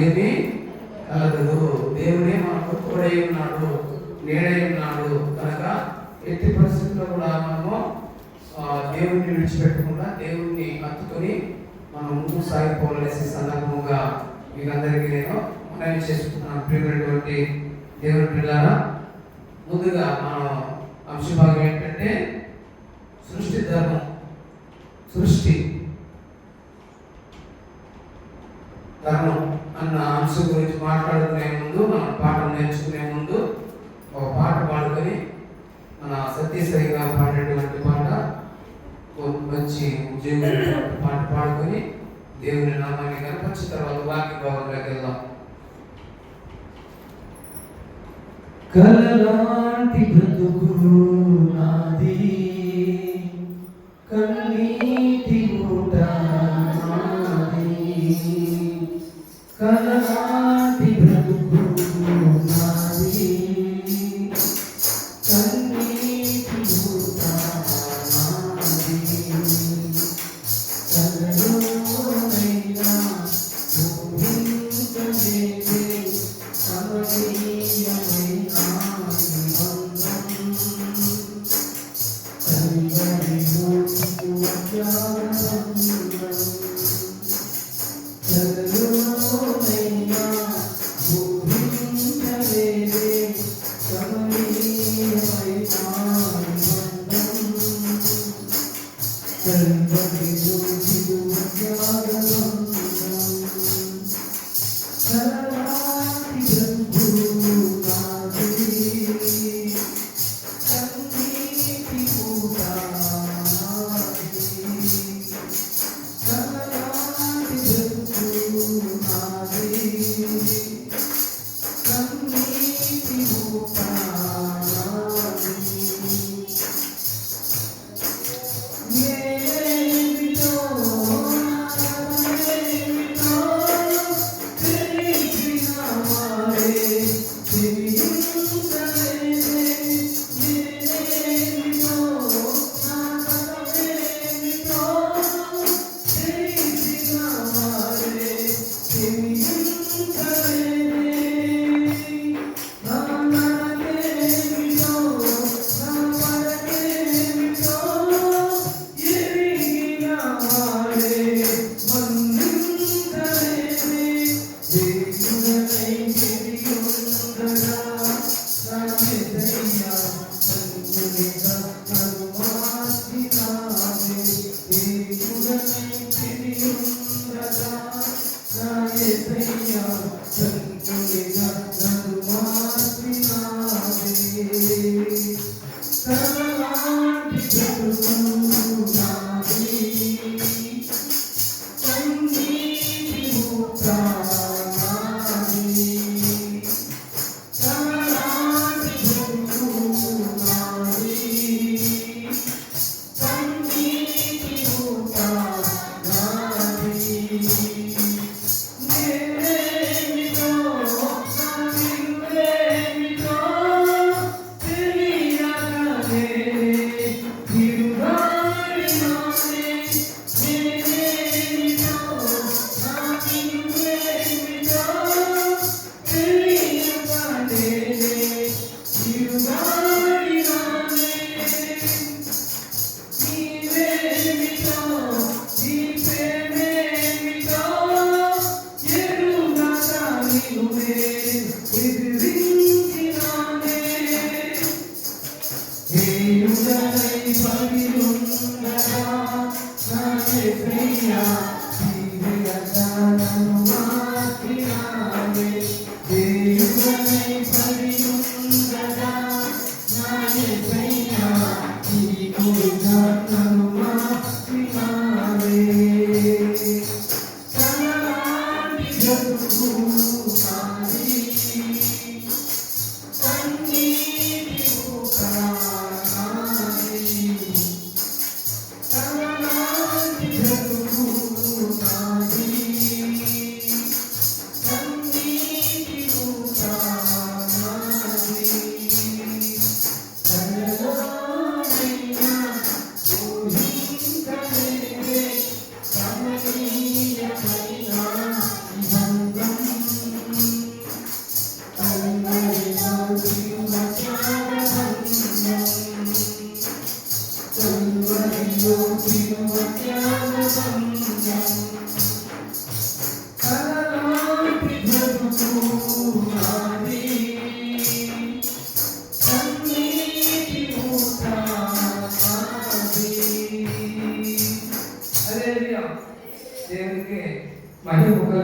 ఏమీ కలగదు. దేవుడే మనకు తోడై ఉన్నాడు, నీడై ఉన్నాడు కనుక ఎట్టి పరిస్థితుల్లో కూడా మనము దేవుణ్ణి విడిచిపెట్టకుండా దేవుణ్ణి హత్తుకొని మనం ముందుకు సాగిపోవాలనేసి సందర్భంగా మీకు అందరికీ నేను మనవి చేసుకుంటున్నాను. ప్రియమైనటువంటి దేవుని పిల్లారా, ముందుగా మనం అంశభాగం ఏంటంటే సృష్టి ధర్మం. సృష్టి ధర్మం అన్న అంశం గురించి మాట్లాడుకునే ముందు, మన పాఠం నేర్చుకునే ముందు ఒక పాట పాడుకొని, మన సత్యసాయి గారు పాడేటువంటి పాట, మంచి ఉద్యోగం పాట పాడుకొని దేవుని నామాన్ని కనపరిచిన తర్వాత వాక్య భాగంలోకి వెళ్దాం. కలలాంటి బ్రతుకు నాది, కన్నీటి ఊట నాది. కలలాంటి బ్రతుకు నాది, కన్నీటి ఊట నాది. కలలోనైనా ఊహించలేని కమనీయమైన Thank you.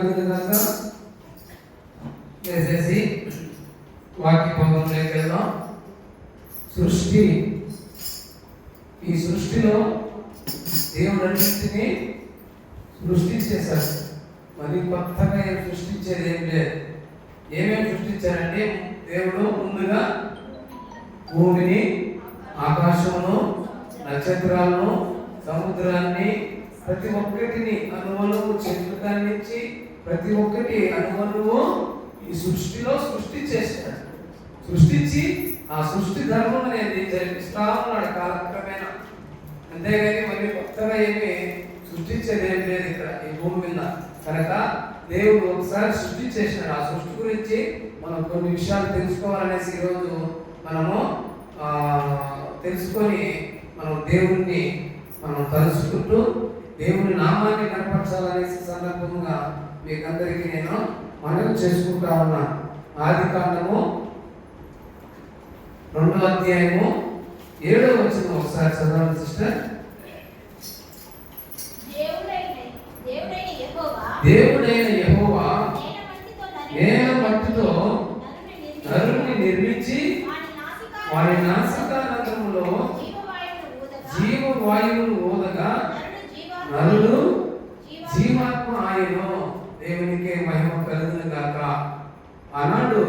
కలుగుతుందాక వేసేసి వాక్య భాగంలోకి వెళ్దాం. సృష్టి, ఈ సృష్టిలో దేవుడు అన్నింటినీ సృష్టించేశాడు. మరి కొత్తగా ఏం సృష్టించేది ఏం లేదు. ఏమేమి సృష్టించారంటే దేవుడు ముందుగా భూమిని, ఆకాశమును, నక్షత్రాలను, సముద్రాన్ని, ప్రతి ఒక్కటిని అనువనువు, చెట్లు కానించి ప్రతి ఒక్కటి అనువనువు ఈ సృష్టిలో సృష్టించేశాడు. సృష్టించి ఆ సృష్టి ధర్మం అనేది జరిపిస్తా ఉన్నాడు కాలక్రమేణా. అంతేగాని మరి కొత్తగా ఏమి సృష్టించేది ఏం లేదు ఇక్కడ ఈ భూమి మీద. కనుక దేవుడు ఒకసారి సృష్టి చేసినాడు. ఆ సృష్టి గురించి మనం కొన్ని విషయాలు తెలుసుకోవాలనేసి ఈరోజు మనము తెలుసుకొని మనం దేవుణ్ణి మనం తలుసుకుంటూ దేవుని నామాన్ని కనపరచాలనేసి సందర్భంగా మీకందరికీ నేను మనవి చేసుకుంటా ఉన్నాను. ఆదికాండము 2వ అధ్యాయము 7వ వచనం ఒకసారి చదవండి సిస్టర్. దేవుడైన యెహోవా నేల మట్టితో నరుని నిర్మించి వారి నాసికారంధ్రములో జీవవాయువును ఊదగా నరుడు జీవాత్మ ఆయను. దేవునికి మహిమ కలుగును గాక. ఆనాడు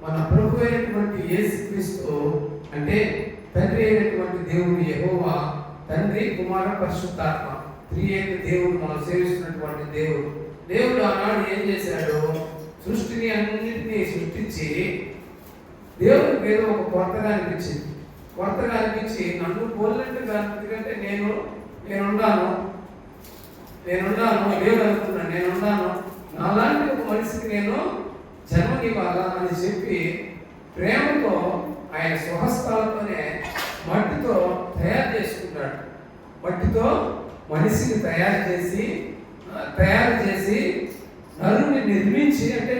మన ప్రభు అయినటువంటి యేసుక్రీస్తు అంటే తండ్రి అయినటువంటి దేవుడు యెహోవా, తండ్రి, కుమార, పరిశుద్ధాత్మ త్రియేక దేవుడు, మనం సేవిస్తున్నటువంటి దేవుడు. దేవుడు ఆనాడు ఏం చేశాడు? సృష్టిని అన్నింటినీ సృష్టించి దేవుడికి ఏదో ఒక కొత్తగా అనిపించింది. కొత్తగా అనిపించి నన్ను పోలినట్టుగా, ఎందుకంటే నేనున్నాను దేవుడు అనుకున్నాను, నేనున్నాను, నాలాంటి ఒక మనిషికి నేను జన్మనివ్వాలా అని చెప్పి ప్రేమతో ఆయన స్వహస్తాలతోనే మట్టితో తయారు చేసుకుంటాడు. మట్టితో మనిషిని తయారు చేసి నరుని నిర్మించి అంటే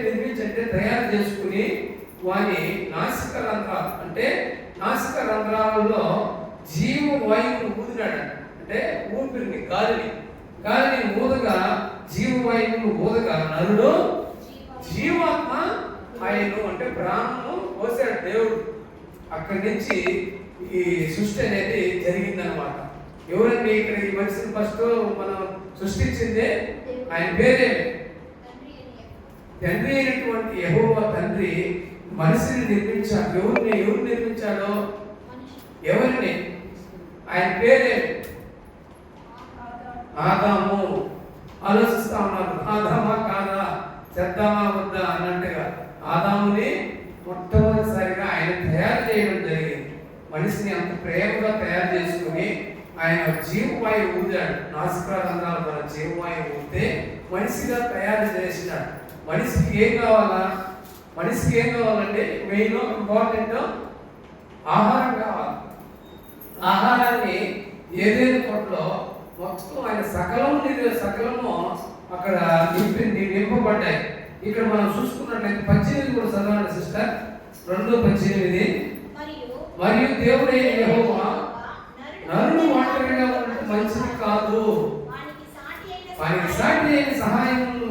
తయారు చేసుకుని వాని నాసిక రంధ్రాలలో జీవవాయువును ఊదినాడు. అంటే ఊపిరిని, గాలిని ఊదగా, జీవవాయువును ఊదగా నరుడు జీవాత్మ ఆయను అంటే ప్రాణము పోసాడు దేవుడు. అక్కడి నుంచి ఈ సృష్టి అనేది జరిగిందనమాట. ఎవరండి ఇక్కడ ఈ మనిషిని ఫస్ట్ మనం సృష్టించిందే? ఆయన పేరే తండ్రి అయినటువంటి యెహోవా తండ్రి మనిషిని నిర్మించాడు. ఎవరు నిర్మించాడో? ఎవరిని? ఆయన పేరే ఆదాము. ఆలోచిస్తా ఉన్నారు, ఆదామా కాదా, చేద్దామా వద్దా అన్నట్టుగా. ఆదాముని మొట్టమొదటిసారిగా ఆయన తయారు చేయడం జరిగింది. మనిషిని అంత ప్రేమగా తయారు చేసుకుని ఆయన జీవవాయువు ఊదాడు. నాసికారంధ్రాల ద్వారా జీవవాయువు ఊదితే మనిషిగా తయారు చేసినాడు. మనిషికి ఏం కావాలంటే మెయిన్ ఇంపార్టెంట్ ఆహారం కావాలి. ఆహారాన్ని ఏదైనా కొట్లో మొత్తం ఆయన సకలము అక్కడ నింపబడ్డాయి. ఇక్కడ మనం చూసుకున్నట్లయితే 18 కూడా చదవండి సిస్టర్. 2:18. మరియు దేవుడైన యెహోవా నరుడు ఒంటరిగా ఉండటం మంచిది కాదు, వానికి సాటి అయిన సహాయమును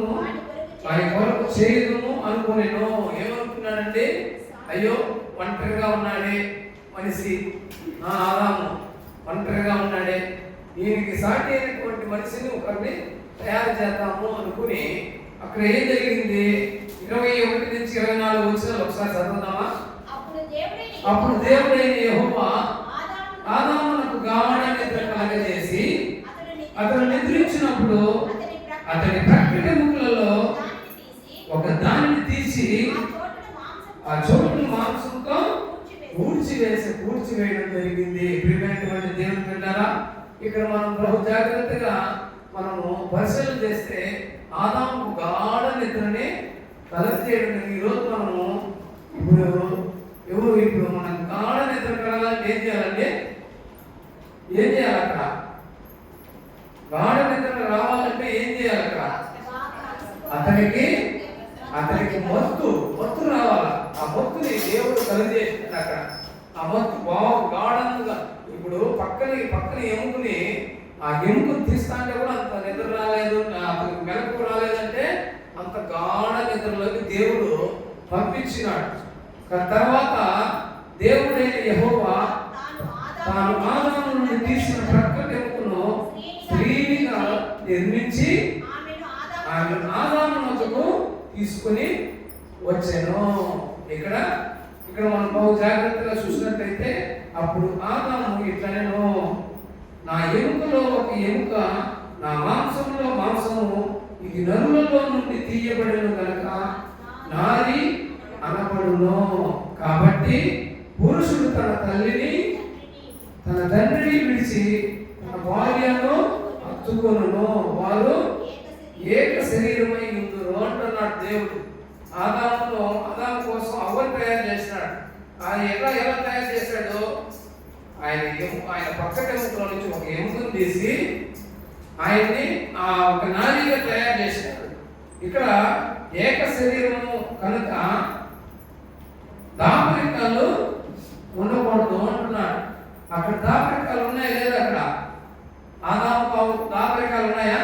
వారి కొరకు చేయదుము అనుకునేను. ఏమనుకున్నాడంటే, అయ్యో ఒంటరిగా ఉన్నాడే మనిషి, ఆదాము ఒంటరిగా ఉన్నాడే, ఈయనకి సాటి అయినటువంటి మనిషిని ఒకరిని తయారు చేద్దాము అనుకుని అక్కడ ఏం జరిగింది? 21 నుంచి 24 వచనాలు ఒకసారి చదువుదామా? అప్పుడు దేవుడైన యెహోవా ఆదామునకు గాఢ నిద్ర కలగజేసి అతడు నిద్రించినప్పుడు అతని ప్రక్కటి ముక్కులలో ఒక దానిని తీసి ఆ చోటును మాంసంతో పూడ్చివేయడం జరిగింది. ప్రియమైనటువంటి దేవుని బిడ్డలారా, ఇక్కడ మనం బహు జాగ్రత్తగా మనము పరిశీలన చేస్తే ఆదాముకు గాఢ నిద్రని కలగజేయడం. ఈరోజు మనము ఇప్పుడు మనం గాఢ నిద్ర కలగాలంటే ఏం చేయాలి అక్కడ? గాఢ నిద్ర రావాలంటే ఏం చేయాలి అక్కడ? అతనికి మత్తు రావాలి. ఆ మత్తుని దేవుడు కలిగజేస్తున్నాడు అక్కడ. ఆ మత్తు గాఢంగా ఇప్పుడు పక్కన ఎముకని, ఆ ఎముకను తీస్తా అంటే కూడా అంత నిద్ర రాలేదు, మెలకు రాలేదంటే అంత గాఢ నిద్రలోకి దేవుడు పంపించినాడు. తర్వాత దేవుడైన యెహోవా తాను ఆదాము నుండి తీసిన ప్రక్కటెముకను స్త్రీనిగా నిర్మించి ఆమె ఆదాము వద్దకు తీసుకుని వచ్చాను. ఇక్కడ మనం బహు జాగ్రత్తగా చూసినట్లయితే అప్పుడు ఆదాము ఇట్లనేను, నా ఎముకలో ఒక ఎముక, నా మాంసంలో మాంసము, ఇది నరులలో నుండి తీయబడిన గనక నారి అనబడును. కాబట్టి పురుషుడు తన తల్లిని తన తండ్రిని విడిచి తన భార్యను హత్తుకొనును, వారు ఏక శరీరమై ఉందురు అంటున్నాడు దేవుడు. ఆదాము కోసం అవ్వను తయారు చేసినాడు. ఆయన ఎలా తయారు చేశాడు? ఆయన పక్కటెముకలో నుంచి ఒక ఎముకను తీసి ఆయన్ని ఒక నారీగా తయారు చేసినాడు. ఇక్కడ ఏక శరీరము కనుక దాపరికాలు ఉండకూడదు అంటున్నాడు. అక్కడ దాపరికాలు ఉన్నాయా లేదా? అక్కడ ఆదాము దాపరికాలు ఉన్నాయా?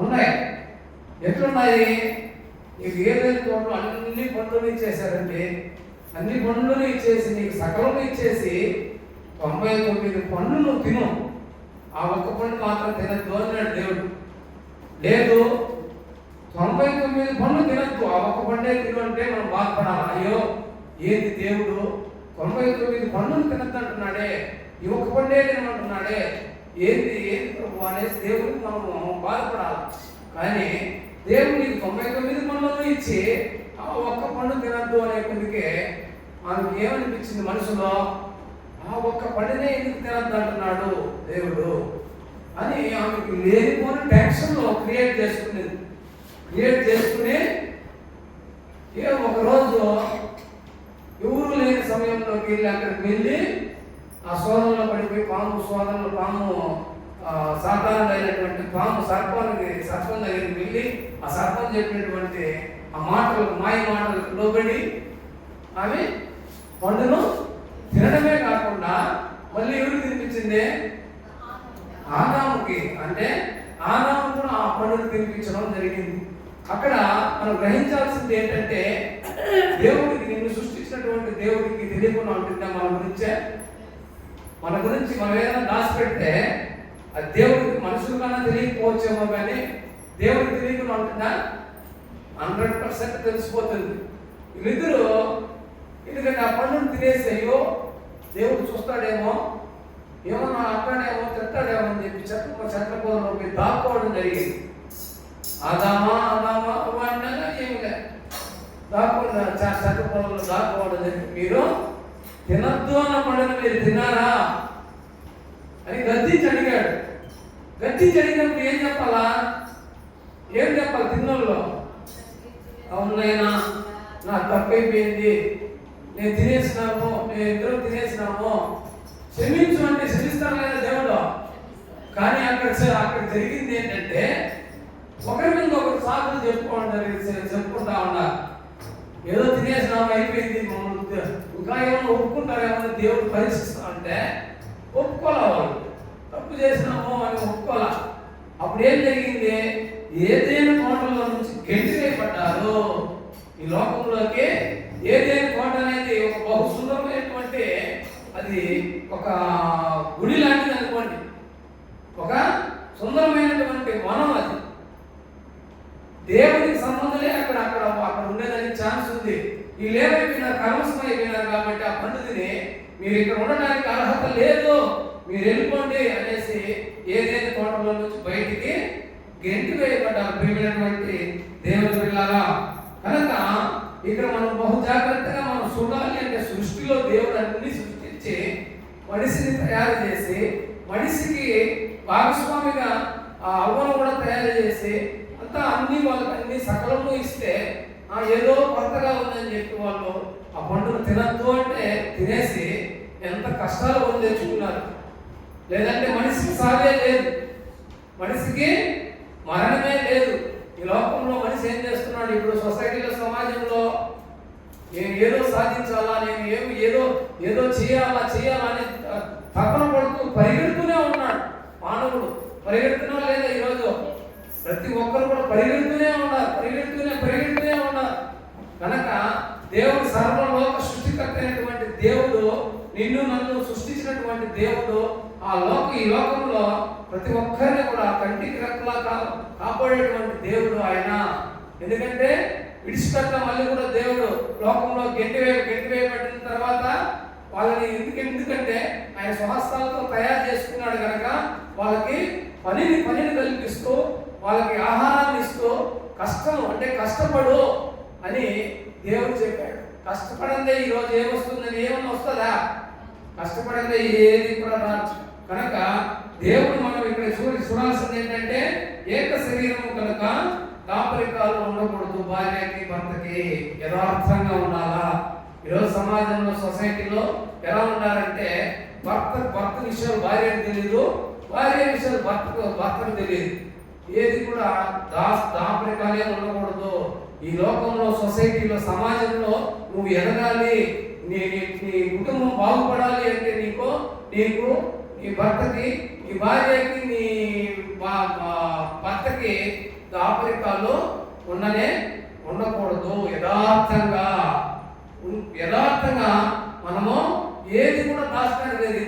ఉన్నాయి. ఎట్లున్నాయి? నీకు ఏదైనా తోటలో అన్ని పండ్లను ఇచ్చేసారండి. అన్ని పండ్లను ఇచ్చేసి నీకు సకలం ఇచ్చేసి 99 పండ్లు నువ్వు తిను, ఆ ఒక్క పండు మాత్రం తినద్దు అన్నాడు దేవుడు. లేదు, 99 పండ్లు తినద్దు, ఆ ఒక్క పండే తిను అంటే మనం బాధపడాలి. అయ్యో ఏంది దేవుడు 99 పండ్లు తినద్దు అంటున్నాడే, ఈ ఒక్క పండే తినమంటున్నాడే, ఏంది ప్రభు అనేసి దేవుడికి మనము బాధపడాలి. కానీ దేవుడు నీకు 99 పండ్లను ఇచ్చి ఆ ఒక్క పండు తినద్దు అనే కొద్దికే మనకి ఏమనిపించింది మనసులో? ఆ ఒక్క పండునే ఎందుకు తినద్దు అంటున్నాడు దేవుడు అని ఆమెకు లేనిపోని టెన్షన్లో క్రియేట్ చేసుకుని ఒకరోజు ఎవరు లేని సమయంలోకి వెళ్ళి అక్కడికి వెళ్ళి ఆ శోధనలో పడిపోయి పాము సాతానుడు అయినటువంటి పాము సర్పం దగ్గరికి వెళ్ళి ఆ సర్పం చెప్పినటువంటి ఆ మాయ మాటలకు లోబడి ఆమె పండును తినడమే కాకుండా మళ్ళీ ఎవరు తినిపించింది? ఆదాముకి. అంటే ఆదాము కూడా ఆ పండును తినిపించడం జరిగింది. అక్కడ మనం గ్రహించాల్సింది ఏంటంటే, దేవుడికి, నిన్ను సృష్టించినటువంటి దేవుడికి తెలియకుండా ఉంటుందా మన గురించి మనం ఏదైనా దాచిపెడితే అది దేవుడికి మనుషులు కన్నా తెలియకపోవచ్చేమో, కానీ దేవుడికి తెలియకుండా ఉంటుందా? 100% తెలిసిపోతుంది. వీళ్ళిద్దరూ ఎందుకంటే ఆ పండును తినేసి అయ్యో దేవుడు చూస్తాడేమో, ఏమన్నా అక్కడేమో తింటాడేమో అని చెప్పి చెట్ల పొదలోకి దాక్కోవడం జరిగింది. ఆదామా అన్నగా ఏమి లేదు, దాక్కుండా చెట్ల పొదలో దాక్కోవడం జరిగింది. మీరు తినద్దు అన్న పండుగ మీరు తిన్నారా అని గద్దించి అడిగాడు. గద్దించి అడిగినప్పుడు ఏం చెప్పాలి? తిన్నోళ్ళు, అవునైనా నా తప్పైపోయింది, నేను తినేసినాము, మేము ఇద్దరు తినేసినాము, క్షమించు అంటే క్షమిస్తాను లేదా దేవుడు? కానీ అక్కడ జరిగింది ఏంటంటే, ఒకరి మీద ఒకరు సాకులు చెప్పుకుంటా ఉన్నారు. ఏదో తినేసినాము, అయిపోయింది, ఇంకా ఏమన్నా ఒప్పుకుంటారేమో దేవుడు పరీక్షిస్తా అంటే ఒప్పుకోలే. వాళ్ళు తప్పు చేసినాము అని ఒప్పుకోలే. అప్పుడు ఏం జరిగింది? ఏదైనా తోటలో నుంచి గెంటివేయబడ్డారు. ఈ లోకంలోకి ఏదైనా తోట అనేది ఒక బహు సుందరమైనటువంటి, అది ఒక గుడి లాంటిది అనుకోండి, ఒక సుందరమైనటువంటి వనం. అది దేవుడికి సంబంధమే అక్కడ ఉండేదానికి ఛాన్స్ ఉంది. వీళ్ళు ఏమైపోయినారు? కర్మసం అయిపోయినారు. కాబట్టి ఆ పండుగని మీరు ఇక్కడ ఉండడానికి అర్హత లేదు, మీరు వెళ్ళిపోండి అనేసి ఏదైనా తోటలో నుంచి బయటికి గెంటి వేయబడ్డారు. ప్రియమైనటువంటి దేవుని పిల్లలారా, కనుక ఇక్కడ మనం బహు జాగ్రత్తగా మనం చూడాలి. అంటే సృష్టిలో దేవుడు అన్ని సృష్టించి మనిషిని తయారు చేసి, మనిషికి భాగస్వామిగా ఆ అవ్వను కూడా తయారు చేసి, అంతా వాళ్ళకి అన్ని సకలము ఇస్తే ఏదో కొత్తగా ఉందని చెప్పి వాళ్ళు ఆ పండును తినద్దు అంటే తినేసి ఎంత కష్టాలు కొని తెచ్చుకున్నారు. లేదంటే మనిషికి సాగే లేదు, మనిషికి మరణమే లేదు. ఈ లోకంలో మనిషి ఏం చేస్తున్నాడు? ఇప్పుడు సొసైటీలో, సమాజంలో నేను ఏదో సాధించాలా, నేను ఏదో చేయాలా అని తపన పడుతూ పరిగెడుతూనే ఉన్నాడు మానవుడు. పరిగెడుతున్నా లేదా? ఈరోజు ప్రతి ఒక్కరు కూడా పరిగెడుతూనే ఉన్నారు, పరిగెడుతూనే ఉన్నారు. కనుక దేవుడు సర్వలోక సృష్టికర్త అయినటువంటి దేవుడు, నిన్ను నన్ను సృష్టించినటువంటి దేవుడు, ఈ లోకంలో ప్రతి ఒక్కరిని కూడా కంటికి రెక్కలా కాపాడేటువంటి దేవుడు ఆయన. ఎందుకంటే విడిచిపెట్టిన మళ్ళీ కూడా దేవుడు లోకంలో గెంటి వేయబడిన తర్వాత వాళ్ళని ఎందుకంటే ఆయన స్వహస్తాలతో తయారు చేసుకున్నాడు కనుక వాళ్ళకి పనిని కల్పిస్తూ, వాళ్ళకి ఆహారాన్ని ఇస్తూ, కష్టపడు అని దేవుడు చెప్పాడు. కష్టపడందే ఈరోజు ఏమొస్తుందని ఏమన్నా వస్తుందా? కష్టపడందే ఏది కూడా రాదు. కనుక దేవుడు మనం ఇక్కడ చూడాల్సింది ఏంటంటే ఏక శరీరము కనుక దాపరికాలు ఉండకూడదు. భార్యకి భర్తకి యథార్థంగా ఉండాలా. ఈరోజు సమాజంలో సొసైటీలో ఎలా ఉండాలంటే భర్త విషయాలు భార్యకు తెలియదు, భార్య విషయాలు భర్తకు తెలియదు. ఏది కూడా దాపరికాలే ఉండకూడదు. ఈ లోకంలో సొసైటీలో సమాజంలో నువ్వు ఎదగాలి, నీ కుటుంబం బాగుపడాలి అంటే నీకు నీ భర్తకి, నీ భార్యకి, నీ భర్తకి దాపరికాలు ఉండకూడదు. యథార్థంగా మనము ఏది కూడా దాచడానికి లేదు.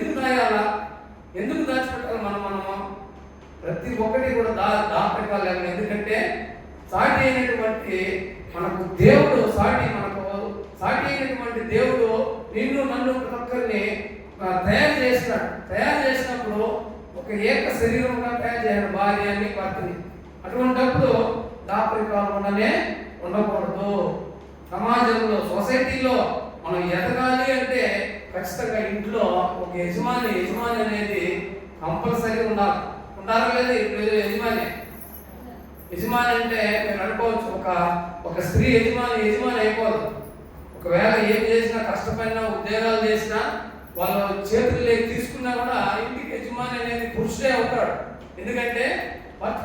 ఎందుకు దాచిపెట్టాలి? మనము ప్రతి ఒక్కటి కూడా దాపరికాలు లేకుండా. ఎందుకంటే సాటి అయినటువంటి మనకు దేవుడు సాటి అయినటువంటి దేవుడు నిన్ను నన్ను ప్రతి ఒక్కరిని తయారు చేసినప్పుడు ఒక ఏక శరీరంగా తయారు చేయాలి భార్యని భర్తని. అటువంటిప్పుడు దాపరికాలు ఉండకూడదు. సమాజంలో సొసైటీలో మనం ఎదగాలి అంటే ఖచ్చితంగా ఇంట్లో ఒక యజమాని అనేది కంపల్సరీ ఉండాలి లేదు? ఇప్పుడు యజమాని అంటే మీరు అనుకోవచ్చు, ఒక స్త్రీ యజమాని అయిపోదు. ఒకవేళ ఏం చేసినా, కష్టపడినా, ఉద్యోగాలు చేసినా, వాళ్ళ చేతులు తీసుకున్నా కూడా ఇంటికి యజమాని అనేది పురుషుడే అవుతాడు. ఎందుకంటే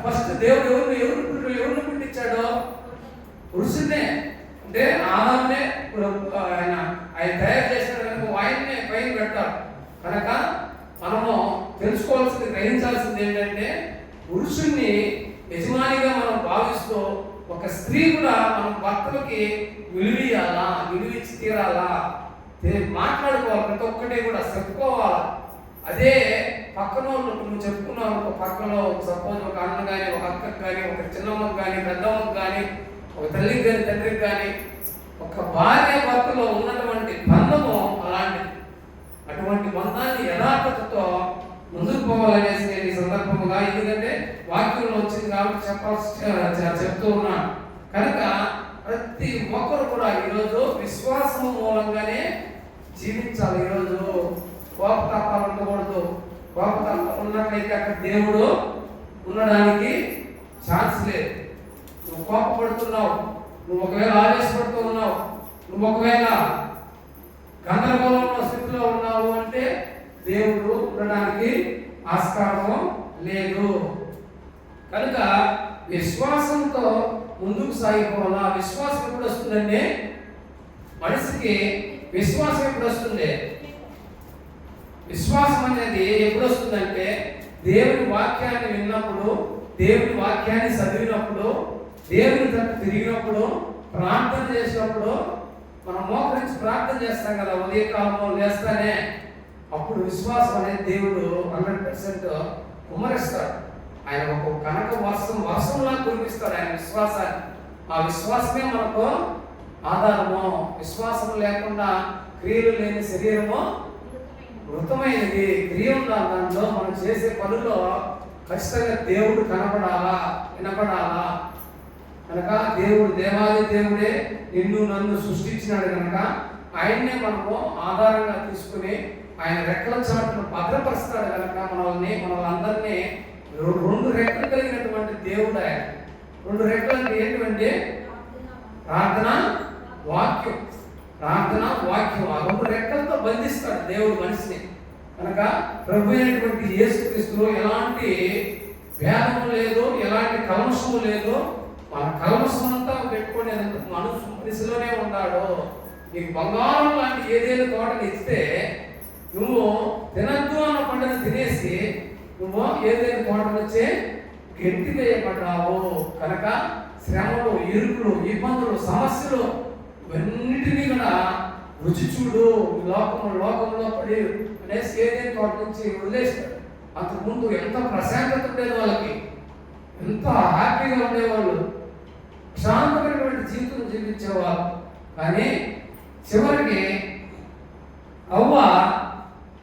ఫస్ట్ దేవుడు ఎవరిని పుట్టించాడో? పురుషుడినే. అంటే ఆదామునే ఆయన తయారు చేసిన కనుక ఆయన్నే పైన పెట్టారు. కనుక మనము తెలుసుకోవాల్సింది, గ్రహించాల్సింది ఏంటంటే పురుషుణ్ణి యజమానిగా మనం భావిస్తూ ఒక స్త్రీ కూడా మన భర్తలకి విలువిచ్చి తీరాలా, మాట్లాడుకోవాలి. ప్రతి ఒక్కటి కూడా చెప్పుకోవాలి. అదే పక్కన నువ్వు చెప్పుకున్నావు, ఒక పక్కలో సపోజ్ ఒక అన్న కానీ, ఒక అక్కకి కానీ, ఒక చిన్నమ్మకి కానీ, పెద్దమ్మకి కానీ, ఒక తల్లికి కానీ, తండ్రికి కానీ, ఒక భార్య భర్తలో ఉన్నటువంటి బంధము అలాంటిది. అటువంటి బంధాన్ని యథార్థతతో ముందుకు పోవాలనేసి నేను ఈ సందర్భంగా, ఎందుకంటే వాక్యంలో వచ్చింది కాబట్టి చెప్తూ ఉన్నాను. కనుక ప్రతి ఒక్కరు కూడా ఈరోజు విశ్వాసము మూలంగానే జీవించాలి. ఈరోజు కోపతాపాలు ఉండకూడదు. కోపతాపాలు ఉన్నట్లయితే అక్కడ దేవుడు ఉండడానికి ఛాన్స్ లేదు. నువ్వు కోపపడుతున్నావు, నువ్వు ఒకవేళ ఆవేశపడుతూ ఉన్నావు, నువ్వు ఒకవేళ గందరగోళంలో స్థితిలో ఉన్నావు అంటే దేవుడు ఉండడానికి ఆస్కారం లేదు. కనుక విశ్వాసంతో ముందుకు సాగిపోవాలా. విశ్వాసం ఎప్పుడు వస్తుందంటే మనిషికి విశ్వాసం ఎప్పుడు వస్తుంది? విశ్వాసం అనేది ఎప్పుడు వస్తుందంటే దేవుని వాక్యాన్ని విన్నప్పుడు, దేవుని వాక్యాన్ని చదివినప్పుడు, దేవుని తట్టు తిరిగినప్పుడు, ప్రార్థన చేసినప్పుడు. మనం మోకరించి ప్రార్థన చేస్తాం కదా ఉదయకాలంలో లేస్తానే, అప్పుడు విశ్వాసం అనేది దేవుడు 100% కుమ్మరిస్తాడు. ఆయన ఒక కనక వర్షంలా కురిపిస్తాడు ఆయన విశ్వాసాన్ని. ఆ విశ్వాసమే మనకు ఆధారము. విశ్వాసం లేకుండా క్రియలు లేని శరీరము మృతమైనది. క్రియ ఉండాలి దాంట్లో. మనం చేసే పనుల్లో ఖచ్చితంగా దేవుడు కనపడాలా, వినపడాలా. కనుక దేవుడు దేవాది దేవుడే నిన్ను నన్ను సృష్టించినాడు కనుక ఆయన్నే మనము ఆధారంగా తీసుకుని ఆయన రెక్కల చాటును భద్రపరుస్తాడు కనుక మనల్ని రెండు రెక్కలు కలిగినటువంటి దేవుడు ఆయన. రెండు రెక్కలు అంటే ఏంటంటే ప్రార్థన వాక్యం. ఆ రెండు రెక్కలతో బంధిస్తాడు దేవుడు మనిషిని. కనుక ప్రభు అయినటువంటి యేసుక్రీస్తులో ఎలాంటి భేదము లేదు, ఎలాంటి కల్మషము లేదు. మన కల్మషం అంతా పెట్టుకునేందుకు మనిషిలోనే ఉన్నాడు. నీకు బంగారం లాంటి ఏదైనా తోటని ఇస్తే నువ్వు తినద్దు అన్న పంటను తినేసి నువ్వు ఏదైనా తోటను వచ్చి గెంటి వేయబడ్డావు కనుక శ్రమలు, ఇరుకులు, ఇబ్బందులు, సమస్యలు ఇవన్నిటినీ కూడా రుచి చూడు. లోకంలో పడి అనేసి ఏదైనా తోట నుంచి వదిలేశాడు. అంతకుముందు ఎంత ప్రశాంతత ఉండేది వాళ్ళకి, ఎంత హ్యాపీగా ఉండేవాళ్ళు, శాంతమైనటువంటి జీవితం జీవించేవాళ్ళు. కానీ చివరికి అవ్వ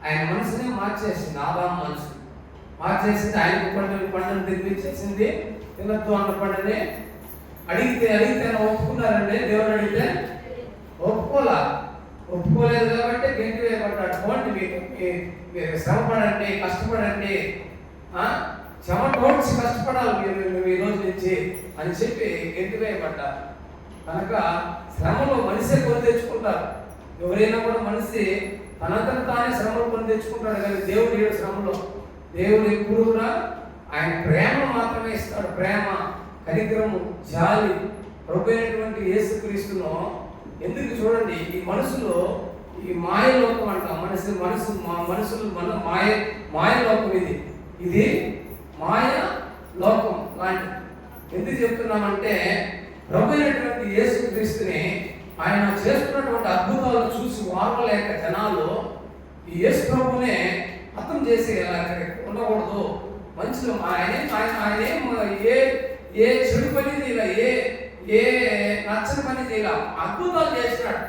ఆయన మనసుని మార్చేసింది. ఆదాము మనసు మార్చేసింది. ఆయనకు పండును తినిపించేసింది. తినద్దు అన్న పండుని అడిగితే ఒప్పుకున్నారండి. దేవుడు అడిగితే ఒప్పుకోలేదు కాబట్టి గెంటి వేయబడ్డాడు. పోండి, మీరు శ్రమపడండి, కష్టపడండి, చెమటోడ్చి కష్టపడాలి మీరు ఈ రోజు నుంచి అని చెప్పి గెంటి వేయబడ్డారు. కనుక శ్రమలో మనిషే కొని తెచ్చుకుంటారు. ఎవరైనా కూడా మనిషి తనంతట తానే శ్రమలు కొని తెచ్చుకుంటాడు. కానీ దేవుడు ఏడు శ్రమలో, దేవుడు ఎప్పుడు కూడా ఆయన ప్రేమ మాత్రమే ఇస్తాడు. ప్రేమ, కనికరము, జాలి. ప్రభువైనటువంటి యేసుక్రీస్తును ఎందుకు చూడండి, ఈ మనసులో ఈ మాయలోకం అంట. మనుషులు మన మాయలోకం ఇది మాయ లోకం లాంటి. ఎందుకు చెప్తున్నామంటే ప్రభువైనటువంటి యేసుక్రీస్తుని ఆయన చేస్తున్నటువంటి అద్భుతాలను చూసి వారలేక జనాలు ఈ యేసు ప్రభునే అర్థం చేసి ఉండకూడదు, మంచిగా ఆయన ఏ చెడు పని చేయాల, ఏ నచ్చని పని చేయాల, అద్భుతాలు చేసినాడు.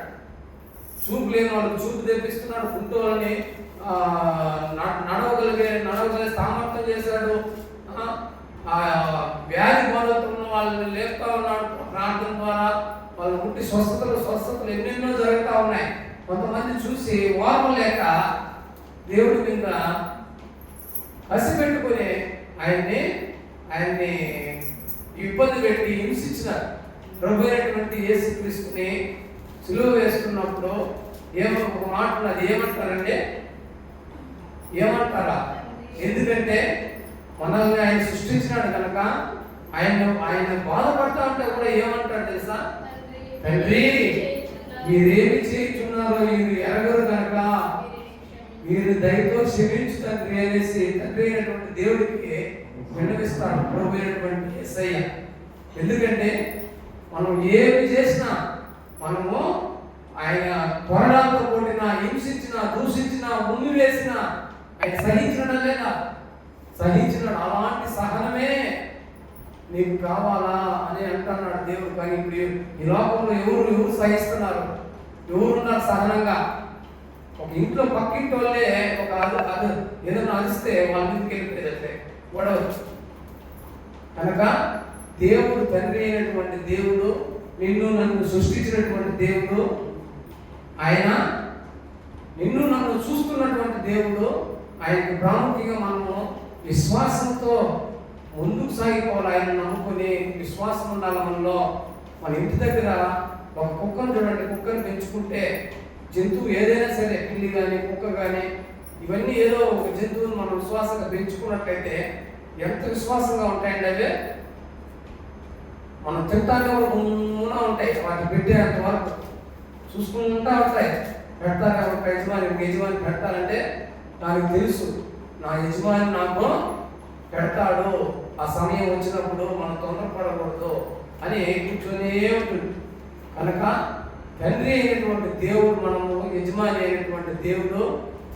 చూపు లేని వాళ్ళకి చూపు తెప్పిస్తున్నాడు, కుంటోళ్ళని నడవగలిగే సామర్థ్యం చేశాడు. వ్యాధి బాధతున్న వాళ్ళని లేపుతా ఉన్నాడు ప్రార్థన ద్వారా. వాళ్ళు ముట్టి స్వస్థతలు ఎన్నెన్నో జరుగుతూ ఉన్నాయి. కొంతమంది చూసి వారం లేక దేవుడి మీద కసి పెట్టుకుని ఆయన్ని ఇబ్బంది పెట్టి హింసించినారు. ప్రభు అయినటువంటి యేసుక్రీస్తుని సిలువ వేస్తున్నప్పుడు ఒక మాట ఉన్నది. ఏమంటారా? ఎందుకంటే మనల్ని ఆయన సృష్టించినాడు కనుక ఆయన బాధపడతా ఉంటే కూడా ఏమంటాడు తెలుసా? తండ్రి, మీరేమి చేయించున్నారో మీరు ఎరగరు కనుక మీరు దయతో క్షమించు తండ్రి అనేసి తండ్రి అయినటువంటి దేవుడికి విన్నవిస్తాడు ప్రభు అయినటువంటి యేసయ్య. ఎందుకంటే మనం ఏమి చేసినా, మనము ఆయన కొరడాలతో కొట్టినా, హింసించినా, దూషించినా, ముందు వేసినా ఆయన సహించడం లేదా? సహించినాడు. అలాంటి సహనమే నీకు కావాలా అని అంటున్నాడు దేవుడు. కానీ ఇప్పుడు ఈ లోకంలో ఎవరు సహిస్తున్నారు? ఎవరున్నారు సహనంగా? ఒక ఇంట్లో పక్కింటి వాళ్ళే అది ఏదైనా అలిస్తే వాళ్ళ మీదకి వెళ్ళిపోయేదంటే గొడవచ్చు. కనుక దేవుడు తండ్రి అయినటువంటి దేవుడు, నిన్ను నన్ను సృష్టించినటువంటి దేవుడు, ఆయన నిన్ను నన్ను చూస్తున్నటువంటి దేవుడు. ఆయనకు ప్రాముఖ్యంగా మనము విశ్వాసంతో ముందుకు సాగిపోవాలి. ఆయన నమ్ముకొని విశ్వాసం ఉండాలి మనలో. మన ఇంటి దగ్గర ఒక కుక్కను చూడండి. కుక్కను పెంచుకుంటే జంతువు ఏదైనా సరే, పిల్లి కానీ కుక్క కానీ, ఇవన్నీ ఏదో ఒక జంతువుని మనం విశ్వాసంగా పెంచుకున్నట్లయితే ఎంత విశ్వాసంగా ఉంటాయండి అవి. మనం తింటానే కూడా ఉంటాయి. వాటిని పెట్టేంత వరకు చూసుకుంటూ ఉంటాయి. పెడతారు కాబట్టి యజమాని పెడతారంటే నాకు తెలుసు, నా యజమాని నాకు పెడతాడు, ఆ సమయం వచ్చినప్పుడు మనం తొందరపడకూడదు అని కూర్చొనే ఉంటుంది. కనుక తండ్రి అయినటువంటి దేవుడు, మనము యజమాని అయినటువంటి దేవుడు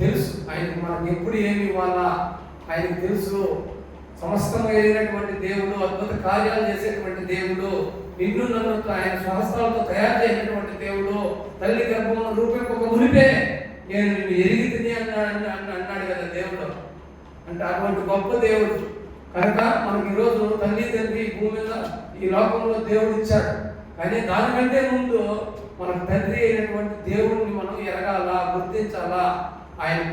తెలుసు. ఆయనకు మనకు ఎప్పుడు ఏమి ఇవ్వాలా ఆయనకు తెలుసు. సమస్తంగా అయినటువంటి దేవుడు, అద్భుత కార్యాలు చేసేటువంటి దేవుడు, నిన్ను నన్ను ఆయన స్వహస్తాలతో తయారు చేసినటువంటి దేవుడు, తల్లి గర్భంలో రూపొక మునిపే నేను నిన్ను ఎరిగితిని అన్నాడు కదా దేవుడు. అంటే అటువంటి గొప్ప దేవుడు. కనుక మనకి ఈరోజు తల్లి తండ్రి భూమి మీద ఈ లోకంలో దేవుడు ఇచ్చాడు. కానీ దానికంటే ముందు మనకు తండ్రి అయినటువంటి దేవుడిని మనం ఎరగాల, గుర్తించాలా, ఆయన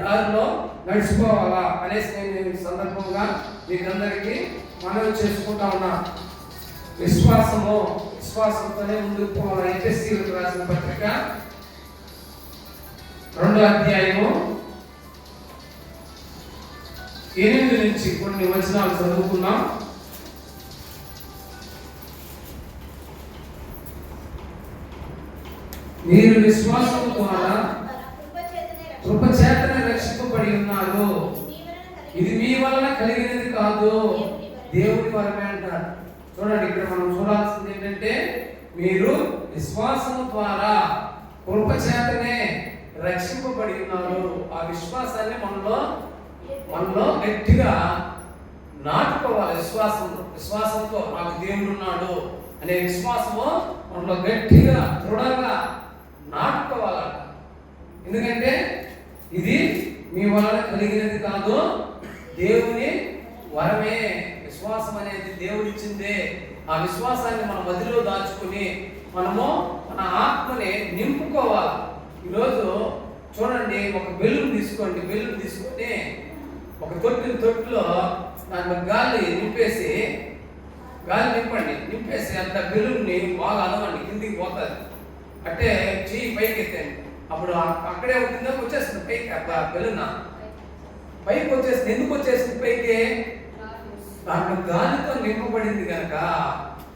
దారిలో నడిచిపోవాలా అనేసి నేను ఈ సందర్భంగా మీకందరికీ మనవి చేసుకుంటా ఉన్నా. విశ్వాసంతోనే ముందుకు పోవాలి. ఎఫెసీయులకు రాసిన పత్రిక 2వ అధ్యాయము 8 నుంచి కొన్ని వచనాలు చదువుకున్నాం. మీరు విశ్వాసం ద్వారా కృపచేతనే రక్షింపబడి ఉన్నారు. ఇది మీ వలన కలిగినది కాదు, దేవుని వరమే అంటారు. చూడండి, ఇక్కడ మనం చూడాల్సింది ఏంటంటే, మీరు విశ్వాసము ద్వారా కృప చేతనే రక్షింపబడి ఉన్నారు. ఆ విశ్వాసాన్ని మనలో గట్టిగా నాటుకోవాలి. విశ్వాసంతో నాకు దేవుడు ఉన్నాడు అనే విశ్వాసము మనలో గట్టిగా దృఢంగా నాటుకోవాలట. ఎందుకంటే ఇది మీ వలన కలిగినది కాదు, దేవుని వరమే. విశ్వాసం అనేది దేవుడు ఇచ్చిందే. ఆ విశ్వాసాన్ని మన మదిలో దాచుకుని మనము మన ఆత్మని నింపుకోవాలి. ఈరోజు చూడండి, ఒక బెలూన్ తీసుకోండి. బెలూన్ తీసుకొని ఒక తొట్టిలో దాంట్లో గాలి నింపండి. నింపేసి అంత బెలూన్ని బాగా అలవండి, కిందికి పోతుంది. అంటే చెయ్యి పైకి ఎత్తండి, అప్పుడు అక్కడే ఉంటుందో వచ్చేస్తుంది పైకి. బెలూన్ పైకి వచ్చేస్తుంది. ఎందుకు వచ్చేస్తుంది పైకి? దాంట్లో గాలితో నింపబడింది కనుక.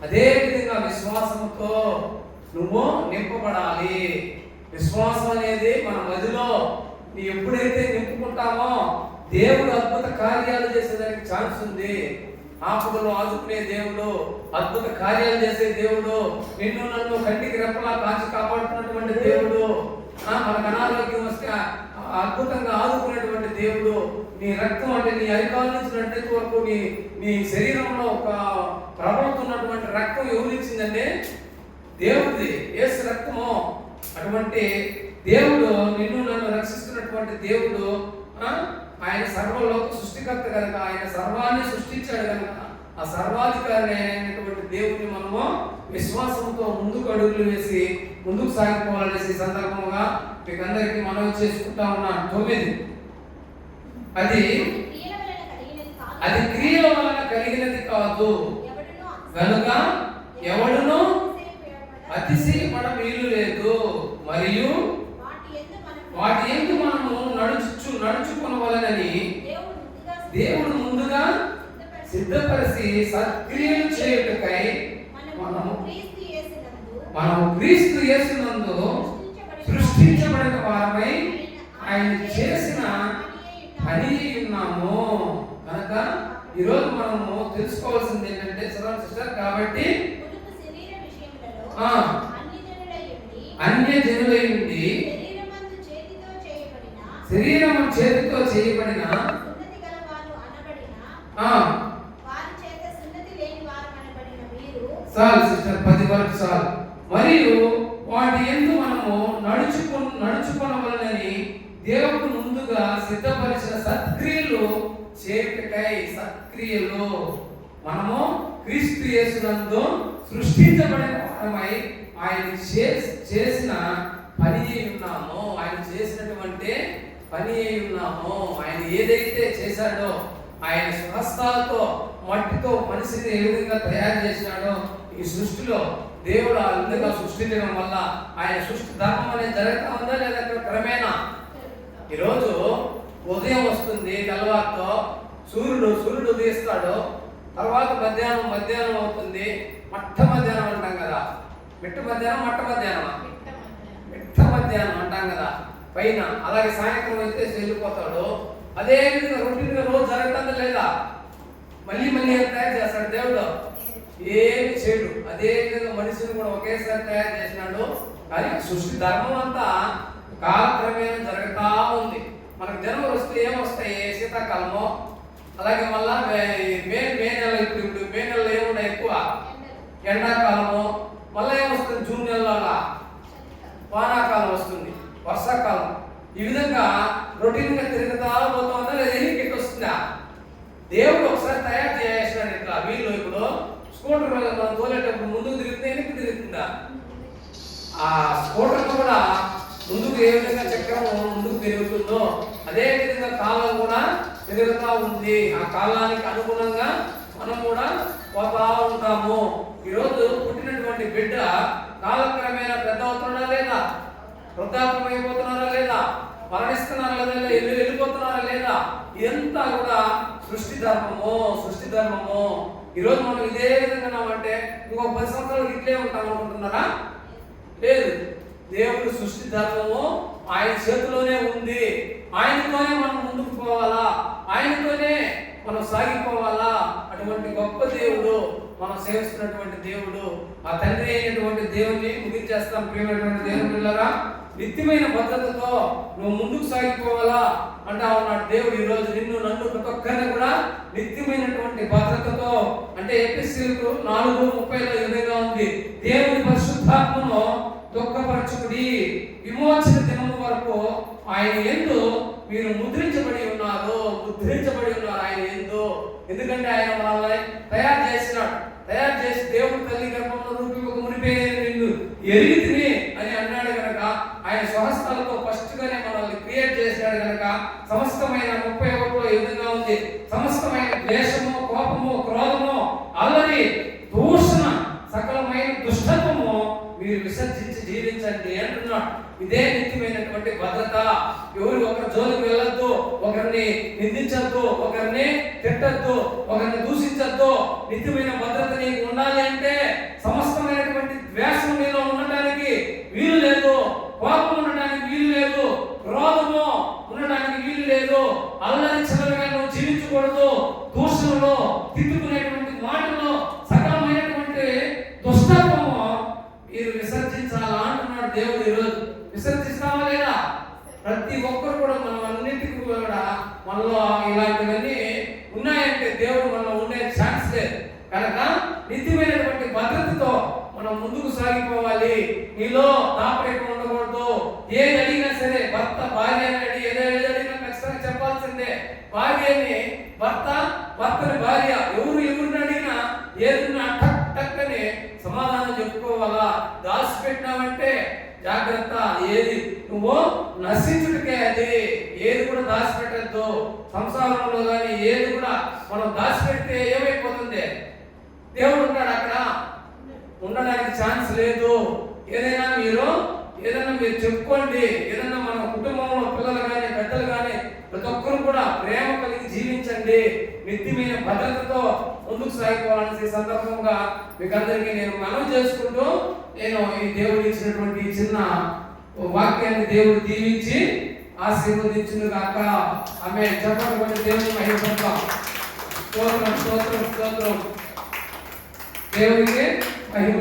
అదే విధంగా విశ్వాసంతో నువ్వు నింపబడాలి. విశ్వాసం అనేది మన మదిలో ఎప్పుడైతే నింపుకుంటామో దేవుడు అద్భుత కార్యాలు చేసేదానికి ఛాన్స్ ఉంది. ఆపదలు ఆదుకునే దేవుడు, అద్భుత కార్యాలు చేసే దేవుడు, నిన్ను నన్ను కంటికి రెప్పలా కాచి కాపాడుతున్నటువంటి దేవుడు, మనకు అనారోగ్యం వస్తే అద్భుతంగా ఆదుకునేటువంటి దేవుడు, నీ రక్తం అంటే నీ అరికాల నుంచి నడిచే వరకు నీ శరీరంలో ఒక ప్రబలుతున్నటువంటి రక్తం ఎవరిచ్చిందంటే దేవుడిది, యేసు రక్తము. అటువంటి దేవుడు, నిన్ను నన్ను రక్షిస్తున్నటువంటి దేవుడు, ఆయన సర్వలోక సృష్టికర్త కనుక, ఆయన సర్వాన్ని సృష్టించాడు కనుక, ఆ సర్వాధికారి అయినటువంటి దేవుడిని మనము విశ్వాసంతో ముందుకు అడుగులు వేసి ముందుకు సాగిపోవాలనేసి సందర్భంగా మీకు అందరికీ మనవి చేసుకుంటా ఉన్నాను. 9, అది క్రియల వలన కలిగినది కాదు గనుక ఎవడును అతిశయపడ వీలు లేదు. మరియు వాటి యందు మనము నడుచుకొనవలెనని దేవుడు ముందుగా సిద్ధపరిచి సత్క్రియలు చేయుటకై మనము క్రీస్తు యేసునందు సృష్టించబడిన వారమై ఆయన చేసిన పని ఉన్నాము. కనుక ఈరోజు మనము తెలుసుకోవాల్సింది ఏంటంటే, సిస్టర్, కాబట్టి అన్య జనులై ఉండి శరీరం చేతితో చేయబడిన చాలు సిస్టర్, 10 వరకు చాలు. మరియు వాటి యందు మనము నడుచుకొనవలెనని దేవుడు ముందుగా సిద్ధపరిచిన సత్క్రియలు చేయుటకై, సత్క్రియలు మనము క్రీస్తు యేసునందు సృష్టించబడిన వారమై ఆయన చేసిన పని అయి ఉన్నాము. ఆయన చేసినటువంటి పని అయి ఉన్నాము. ఆయన ఏదైతే చేశాడో, ఆయన స్వహస్తాలతో మట్టితో మనిషిని ఏ విధంగా తయారు చేసినాడో ఈ సృష్టిలో దేవుడు ఆ విధంగా సృష్టించడం వల్ల ఆయన సృష్టి ధర్మం అనేది జరుగుతా ఉందా లేదా? క్రమేణా ఈరోజు ఉదయం వస్తుంది, తెల్లవారుతో సూర్యుడు ఉదయిస్తాడు. తర్వాత మధ్యాహ్నం అవుతుంది. మట్ట మధ్యాహ్నం అంటాం కదా, మిట్ట మధ్యాహ్నం అంటాం కదా పైన. అలాగే సాయంత్రం అయితే వెళ్ళిపోతాడు. అదే విధంగా రొటీన్గా రోజు జరుగుతుందా లేదా? మళ్ళీ తయారు చేస్తాడు దేవుడు, ఏమి చేయడు. అదే విధంగా మనిషిని కూడా ఒకేసారి తయారు చేసినాడు. కానీ సృష్టి ధర్మం అంతా కాలక్రమేణా జరుగుతూ ఉంది. మనకు జనవరి వస్తే ఏమొస్తాయి? శీతాకాలము. అలాగే మళ్ళా మే నెల, ఇప్పుడు మే నెలలో ఏమున్నాయి? ఎక్కువ ఎండాకాలము. మళ్ళీ ఏమొస్తుంది? జూన్ నెలలో వానాకాలం వస్తుంది, వర్షాకాలం. ఈ విధంగా రొటీన్గా తిరుగుతా పోతుందా లేదా? ఎన్నికెట్ వస్తుందా? దేవుడు ఒకసారి తయారు చేసినాడు. ఇట్లా వీళ్ళు ఇప్పుడు స్కూటర్ మనం తోలేటప్పుడు ముందుకు తిరుగుతుందా, వెనక్కి తిరుగుతుందా? ఆ స్కూటర్ కూడా ముందుకు ఏ విధంగా చక్రం ముందుకు తిరుగుతుందో అదే విధంగా కాలం కూడా తిరుగుతూ ఉంది. ఆ కాలానికి అనుగుణంగా మనం కూడా పోతా ఉంటాము. ఈరోజు పుట్టినటువంటి బిడ్డ కాలక్రమేణా పెద్ద అవుతున్నారా లేదా? వృద్ధాప్యం అయిపోతున్నారా లేదా? మరణిస్తున్నారా లేదా? వెళ్ళిపోతున్నారా లేదా? ఇదంతా కూడా సృష్టి ధర్మము. ఈరోజు మనం ఇదే విధంగా అంటే ఇంకొక 10 సంవత్సరాలు ఇట్లే ఉంటాం అనుకుంటున్నారా? లేదు. దేవుడు సృష్టి ధర్మము ఆయన చేతిలోనే ఉంది. ఆయనతోనే మనం ముందుకు పోవాలా, ఆయనతోనే మనం సాగిపోవాలా. అటువంటి గొప్ప దేవుడు మనం సేవిస్తున్నటువంటి దేవుడు, ఆ తండ్రి అయినటువంటి దేవుని ముగించేస్తాం. ప్రియమైనటువంటి దేవుని పిల్లరా, నిత్యమైన భద్రతతో నువ్వు ముందుకు సాగిపోవాలా అంటే ఉన్నాడు దేవుడు. ఈ రోజు నిన్ను నన్ను ప్రతి ఒక్కరిని కూడా నిత్యమైనటువంటి భద్రతతో, అంటే ఎఫెసీయులకు 4:30లో ఈ విధంగా ఉంది, దేవుని పరిశుద్ధాత్మను దుఃఖపరచుకుడి, విమోచన దినము వరకు ఆయన యందు మీరు ముద్రించబడి ఉన్నారు ఆయన యందు. ఎందుకంటే ఆయన మనల్ని తయారు చేసినాడు. తయారు చేసి దేవుడు తల్లి గర్భంలో రూపంలో మునిపే నిన్ను ఎరిగితిని అని అన్నాడు కనుక, ఆయన స్వహస్తాలతో ఫస్ట్ గానే మనల్ని క్రియేట్ చేశాడు కనుక, సమస్తమైన 31లో ఈ విధంగా ఉంది, సమస్తమైన ద్వేషము, కోపము, క్రోధము, అల్లరి, దూషణ, సకలమైన దుష్టత్వము మీరు విసర్జించి జీవించండి అంటున్నాడు. ఇదే నిత్యమైనటువంటి భద్రత. ఎవరు ఒకరి జోలికి వెళ్ళొద్దు, ఒకరిని నిందించద్దు, ఒకరిని తిట్టద్దు, ఒకరిని దూషించద్దు. నిత్యమైన భద్రత నీకు ఉండాలి అంటే సమస్తమైనటువంటి ద్వేషం నీలో ఉండటానికి వీలు లేదు, కోపం ఉండటానికి వీలు లేదు, క్రోధము ఉండటానికి వీలు లేదు, అల్లరి చిల్లరగా నువ్వు జీవించకూడదు, దూషణలో తిట్టుకునేటువంటి మాటలో సకలమైనటువంటి దుష్టత్వము మీరు విసర్జించాలా అంటున్నాడు దేవుడు. ఈరోజు విసర్జిస్తామా లేదా? ప్రతి ఒక్కరు కూడా మనం అన్నిటికీ కూడా మనలో ఇలాంటివన్నీ ఉన్నాయంటే దేవుడు మనలో ఉండే ఛాన్స్ లేదు కనుక నిత్యమైనటువంటి భద్రతతో మనం ముందుకు సాగిపోవాలి. నీలో దాపరికం ఉండకూడదు. ఏది అడిగినా సరే భర్త భార్య అని ఏది అడిగినా ఖచ్చితంగా చెప్పాల్సిందే. భార్యని భర్త, భర్తని భార్య, ఎవరిని అడిగినా ఏదన్నా టక్ టక్ అని సమాధానం చెప్పుకోవాలా. దాచిపెట్టినావంటే జాగ్రత్త, ఏది నువ్వు నశించుటకే అది. ఏది కూడా దాచిపెట్టద్దు సంసారంలో కానీ. ఏది కూడా మనం దాచిపెడితే ఏమైపోతుంది? దేవుడు ఉంటాడు అక్కడ, ఉండడానికి ఛాన్స్ లేదు. ఏదైనా మీరు చెప్పుకోండి. ఏదైనా మన కుటుంబంలో పిల్లలు కానీ పెద్దలు కానీ ప్రతి ఒక్కరు కూడా ప్రేమ కలిగి జీవించండి. నిత్యమైన భద్రతతో ముందుకు సాగిపోవాలనే సందర్భంగా మీకు అందరికీ నేను మనవి చేసుకుంటూ, నేను ఈ దేవుడు ఇచ్చినటువంటి చిన్న వాక్యాన్ని దేవుడు దీవించి ఆశీర్వదించును గాక. ఆమె చెప్పకపోతే దేవుని మహిమపడతాం. స్తోత్రం స్తోత్రం స్తోత్రం. దేవునికి మహిమ.